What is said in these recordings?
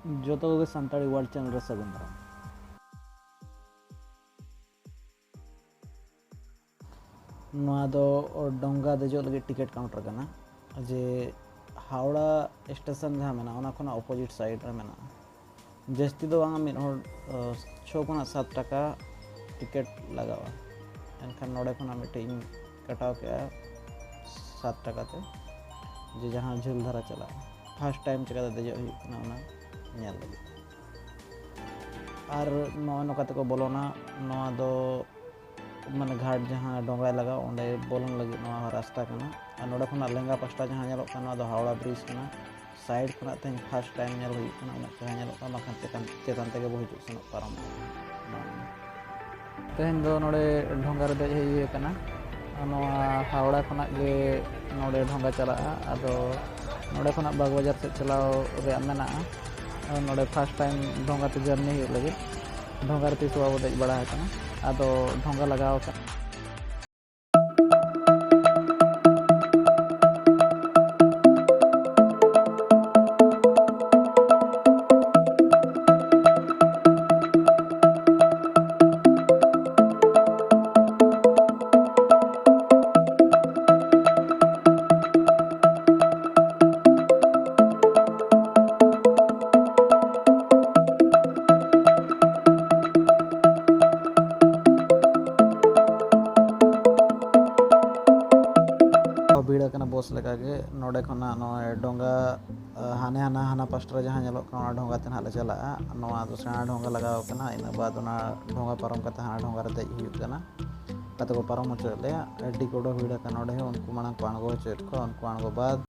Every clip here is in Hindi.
जो तो संताली वर्ल्ड चैनल रे सगुन दाराम नोआ दो डोंगा देजो लगे टिकट काउंटर कना जे हावड़ा स्टेशन जहाँ मेना ओना खोना अपोजिट साइड रे मेना जस्ती दो वांगा मिन हर 6 खोना 7 टाका टिकट लगावा एनखान नोडे खोना मिटिंग कटाव के 7 टाका ते जे जहाँ झूल धरा चला फर्स्ट टाइम चेका देजो हुई कना ओना ñel lagi और नोआ नोकाते को बोलोना नोआ दो माने घाट जहाँ डोंगा लगा ओंडे बोलन लगी नोआ रास्ता कना और नोडे खना लेंगा पास्टा जहाँ ñelok कना दो हावड़ा ब्रिज कना साइड खना तेन फर्स्ट टाइम ñel हुई कना उना जहाँ ñelok कना खान चेतन तेगे बो हिजुग सेनok पारम तेन दो नोडे ढोंगा रे देज हुई कना नोआ हावड़ा खना गे नोडे ढोंगा चला आदो नोडे खना बाग बाजार से चलाओ रे मेना नोडे फर्स्ट टाइम ढोंगा ते जर्नी लगे ढोंगा रे तीसवा वो देज बड़ा है आदो ढोंगा लगाओ भीड़ कना बस लगा के नोडे खना नोए डोंगा हाने हाना हाना पास्टर जहाँ ñelok कना ढोंगा तेन हाले चला नोआ दो सेना ढोंगा लगाव कना इन बाद ओना ढोंगा पारम कता हाना ढोंगा रे देज हुई कना कते को पारम होचो ले एडी कोडो भीड़ कना नोडे उनको मांग को आंगो होचो को उनको आंगो बाद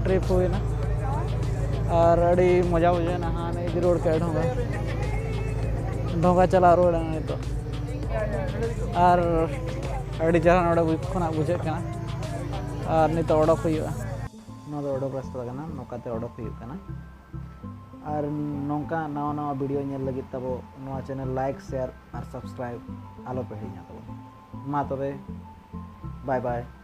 ट्रिप हुई ना और अड़ी मजा बुझे हाँ इदी रोड के ढोंगा ढोंगा चला रोड है तो और अड़ी जरा नोड़े खुना बुझे और नित ओडक हुआ ᱱᱚᱣᱟ ᱫᱚ ᱚᱰᱚᱠ ᱨᱟᱥᱛᱟ ᱠᱟᱱᱟ, ᱱᱚᱝᱠᱟᱛᱮ ᱚᱰᱚᱠ ᱦᱩᱭᱩᱜ ᱠᱟᱱᱟ। ᱟᱨ ᱱᱚᱝᱠᱟ ᱱᱟᱣᱟ ᱱᱟᱣᱟ ᱵᱷᱤᱰᱤᱭᱳ ᱧᱮᱞ ᱞᱟᱹᱜᱤᱫ ᱛᱟᱵᱚ ᱱᱚᱣᱟ ᱪᱮᱱᱮᱞ ᱞᱟᱭᱤᱠ ᱥᱮᱭᱟᱨ ᱟᱨ ᱥᱟᱵᱥᱠᱨᱟइब ᱟᱞᱚᱯᱮ ᱦᱤᱲᱤᱧᱟ ᱛᱟᱵᱚᱱ। ᱢᱟ ᱛᱚᱵᱮ बाय बाय।